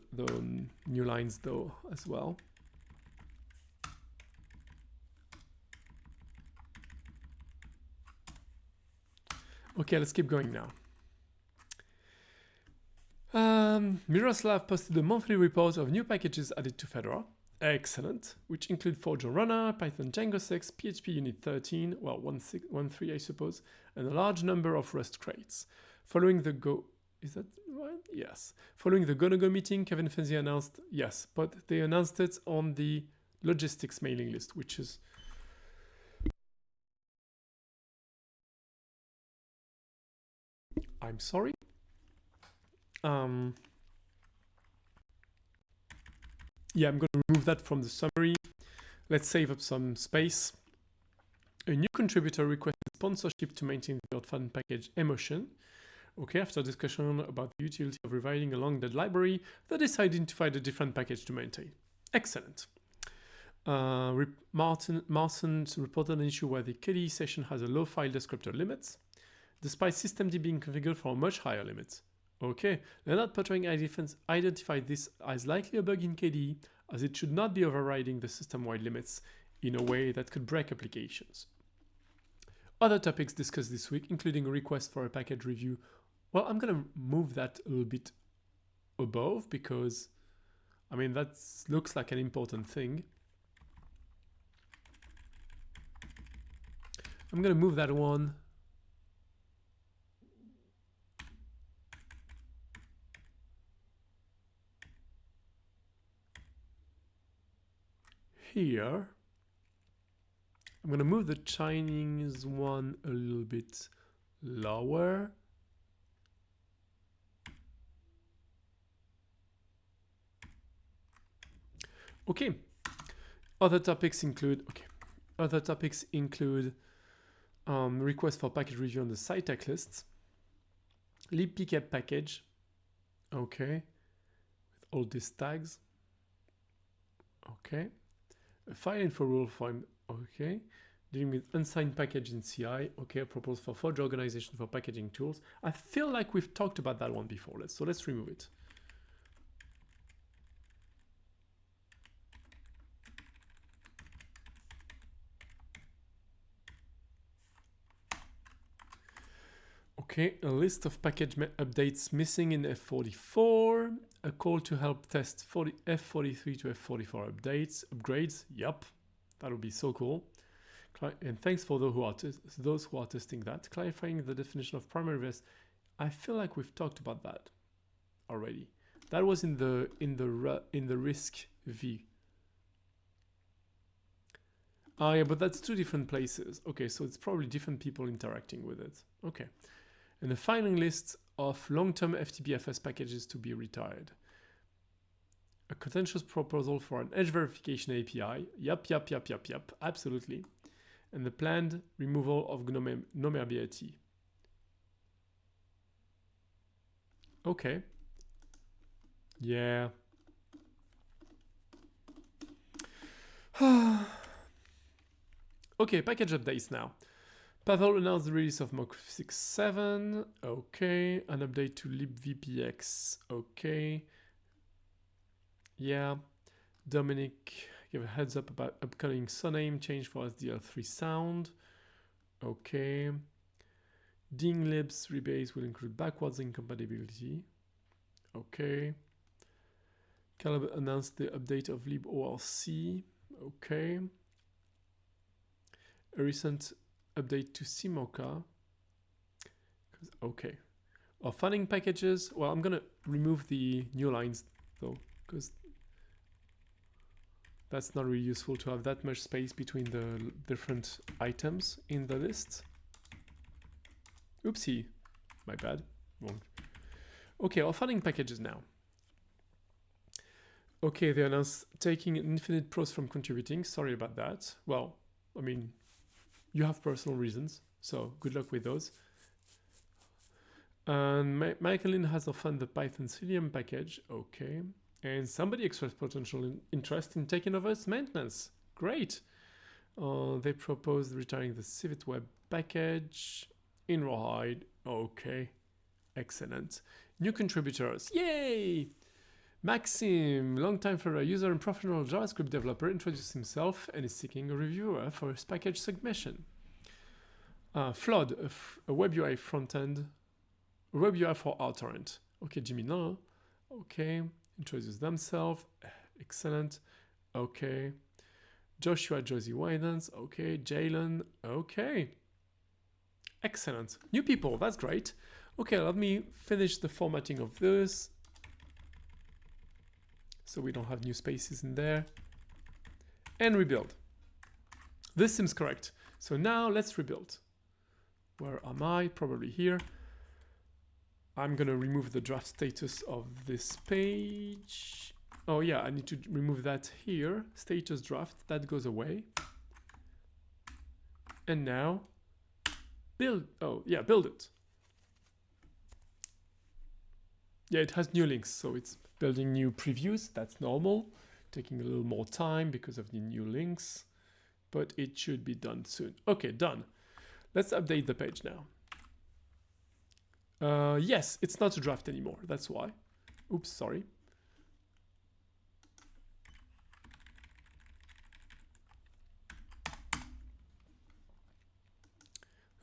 Speaker 1: new lines though as well. Okay, let's keep going now. Miroslav posted a monthly report of new packages added to Fedora. Excellent, which include Forge Runner, Python Django 6, PHP Unit 13, well 1.3 I suppose, and a large number of Rust crates. Following the Go, is that right? Yes. Following the Go meeting, Kevin Fenzi announced, yes, but they announced it on the logistics mailing list, which is I'm sorry. Yeah, I'm going to remove that from the summary. Let's save up some space. A new contributor requested sponsorship to maintain the .fun package Emotion. Okay, after discussion about the utility of rewriting a long dead library, they decided to find a different package to maintain. Excellent. Martin reported an issue where the KDE session has a low file descriptor limit, despite systemd being configured for a much higher limit. Okay, Leonard Pottering identified this as likely a bug in KDE, as it should not be overriding the system-wide limits in a way that could break applications. Other topics discussed this week, including a request for a package review. Well, I'm going to move that a little bit above because, I mean, that looks like an important thing. I'm going to move that one here. I'm going to move the Chinese one a little bit lower. Okay. Other topics include request for package review on the SciTech lists, libpkep package, okay, with all these tags, okay, a file info rule form, okay, dealing with unsigned package in CI, okay, a proposal for Forge organization for packaging tools. I feel like we've talked about that one before, so let's remove it. Okay, a list of package updates missing in F44, a call to help test F43 to F44 upgrades, yep, that would be so cool. And thanks for those who are testing that. Clarifying the definition of primary risk. I feel like we've talked about that already. That was in the risk V. Oh yeah, but that's two different places. Okay, so it's probably different people interacting with it. Okay. And the filing list of long-term FTPFS packages to be retired. A contentious proposal for an edge verification API. Yep, absolutely. And the planned removal of GNOME BAT. Okay. Yeah. Okay, package updates now. Pavel announced the release of Mock 6.7. Okay. An update to libvpx. Okay. Yeah. Dominic gave a heads up about upcoming surname change for SDL3 sound. Okay. Dinglib's rebase will include backwards incompatibility. Okay. Caleb announced the update of libORC. Okay. A recent update to CMOCA. Okay. Our funding packages. Well, I'm gonna remove the new lines though, because that's not really useful to have that much space between the different items in the list. Oopsie, my bad. Wrong. Okay, our funding packages now. Okay, they announced taking infinite pros from contributing. Sorry about that. Well, I mean, you have personal reasons, so good luck with those. And Michaelin has offered the Python Cilium package. Okay. And somebody expressed potential interest in taking over its maintenance. Great. They proposed retiring the Civit Web package in Rawhide. Okay. Excellent. New contributors. Yay! Maxim, longtime Fedora user and professional JavaScript developer, introduced himself and is seeking a reviewer for his package submission. Flood, a web UI frontend, a web UI for RTorrent. Okay, Jimmy, no. Okay, introduce themselves. Excellent. Okay. Joshua, Josie Widens. Okay, Jalen. Okay. Excellent. New people, that's great. Okay, let me finish the formatting of this, so we don't have new spaces in there, and rebuild. This seems correct. So now let's rebuild. Where am I? Probably here. I'm gonna remove the draft status of this page. Oh yeah, I need to remove that here. Status draft, that goes away. And now, build, oh yeah, build it. Yeah, it has new links, so it's building new previews. That's normal. Taking a little more time because of the new links, but it should be done soon. Okay, done. Let's update the page now. Yes, it's not a draft anymore. That's why. Oops, sorry.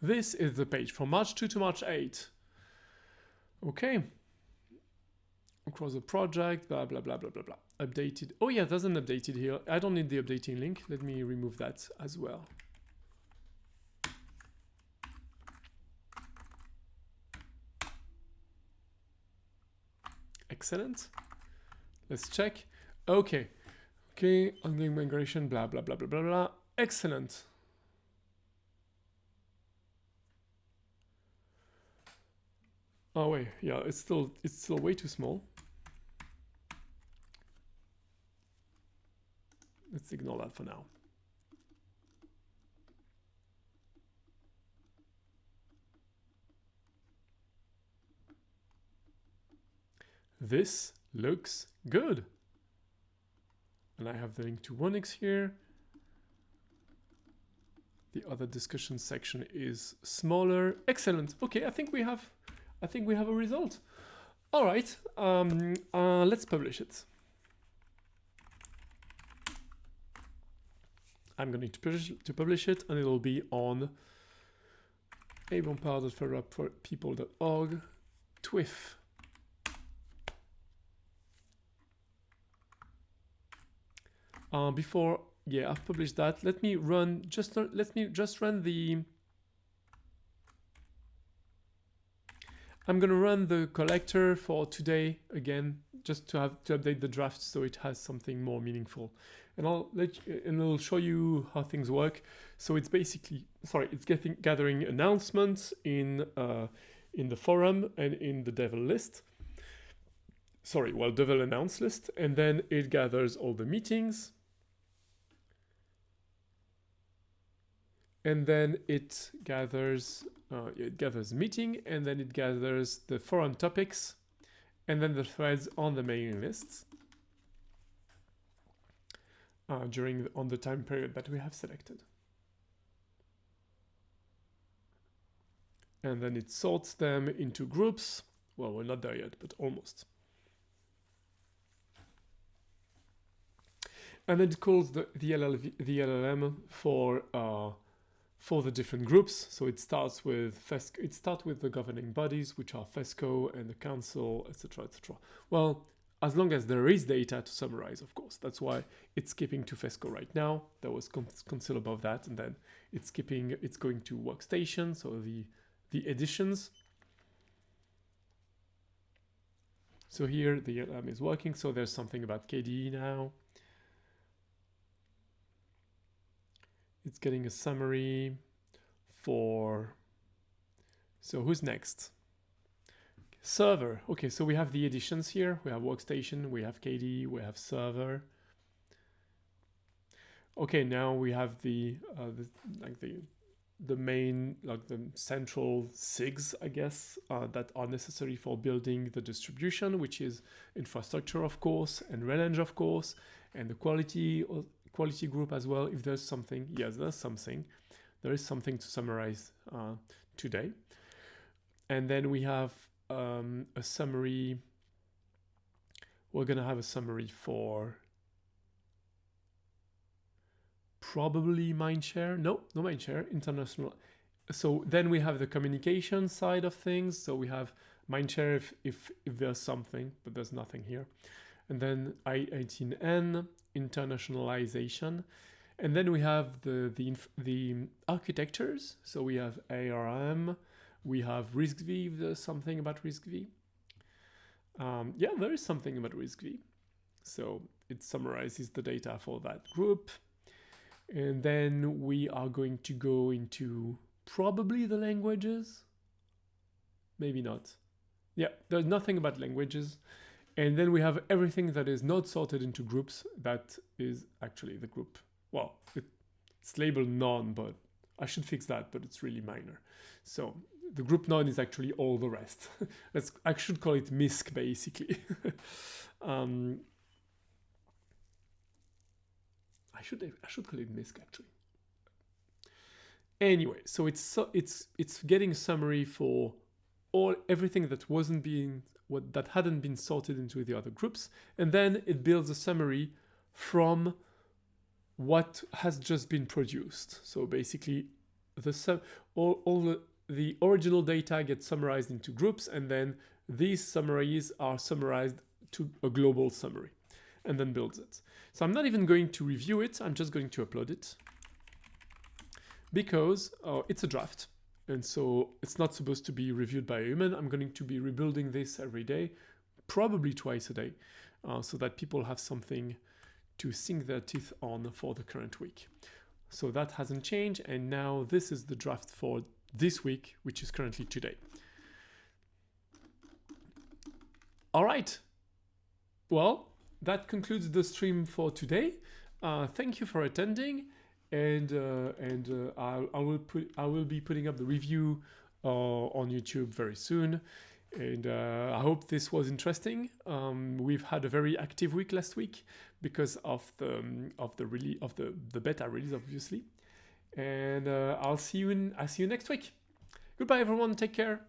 Speaker 1: This is the page from March 2 to March 8. Okay. Across the project, blah, blah, blah, blah, blah, blah. Updated. Oh yeah, there's an updated here. I don't need the updating link. Let me remove that as well. Excellent. Let's check. Okay. Okay, ongoing migration, blah, blah, blah, blah, blah, blah. Excellent. Oh wait, yeah, it's still way too small. Let's ignore that for now. This looks good. And I have the link to Wonix here. The other discussion section is smaller. Excellent. Okay, I think we have a result. All right, let's publish it. I'm going to publish it, and it'll be on abompar.fedorapeople.org TWIF. Before yeah, I've published that. Let me just run the. I'm gonna run the collector for today again, just to update the draft so it has something more meaningful, and I'll show you how things work. So it's basically, it's gathering announcements in the forum and in the Devil list. Devil announce list, and then it gathers all the meetings. And then it gathers meeting, and then it gathers the forum topics, and then the threads on the mailing lists on the time period that we have selected. And then it sorts them into groups. Well, we're not there yet, but almost. And then it calls the LLM for the different groups. So it starts with the governing bodies, which are FESCO and the council, etc., etc. Well, as long as there is data to summarize, of course. That's why it's skipping to FESCO right now. There was council above that, and then it's going to workstation, so the editions. So here the LLM is working, so there's something about KDE now. It's getting a summary for, so who's next? Server. Okay, so we have the editions here. We have workstation, we have KDE, we have server. Okay, now we have the main, like the central SIGs, I guess, that are necessary for building the distribution, which is infrastructure, of course, and range, of course, and the quality group as well. If there's something, yes, there's something. There is something to summarize today. And then we have a summary. We're gonna have a summary for probably Mindshare. No Mindshare, international. So then we have the communication side of things. So we have Mindshare if there's something, but there's nothing here. And then I18N, internationalization. And then we have the architectures. So we have ARM, we have RISC-V, if there's something about RISC-V. Yeah, there is something about RISC-V. So it summarizes the data for that group. And then we are going to go into probably the languages. Maybe not. Yeah, there's nothing about languages. And then we have everything that is not sorted into groups. That is actually the group. Well, it's labeled none, but I should fix that, but it's really minor. So the group none is actually all the rest. I should call it MISC, basically. I should call it MISC, actually. Anyway, so it's getting a summary for everything that that hadn't been sorted into the other groups, and then it builds a summary from what has just been produced. So basically, all the original data gets summarized into groups, and then these summaries are summarized to a global summary, and then builds it. So I'm not even going to review it. I'm just going to upload it because it's a draft. And so it's not supposed to be reviewed by a human. I'm going to be rebuilding this every day, probably twice a day, so that people have something to sink their teeth on for the current week. So that hasn't changed. And now this is the draft for this week, which is currently today. All right. Well, that concludes the stream for today. Thank you for attending. And I will be putting up the review on YouTube very soon, and I hope this was interesting. We've had a very active week last week because of the beta release, obviously. And I'll see you next week. Goodbye, everyone. Take care.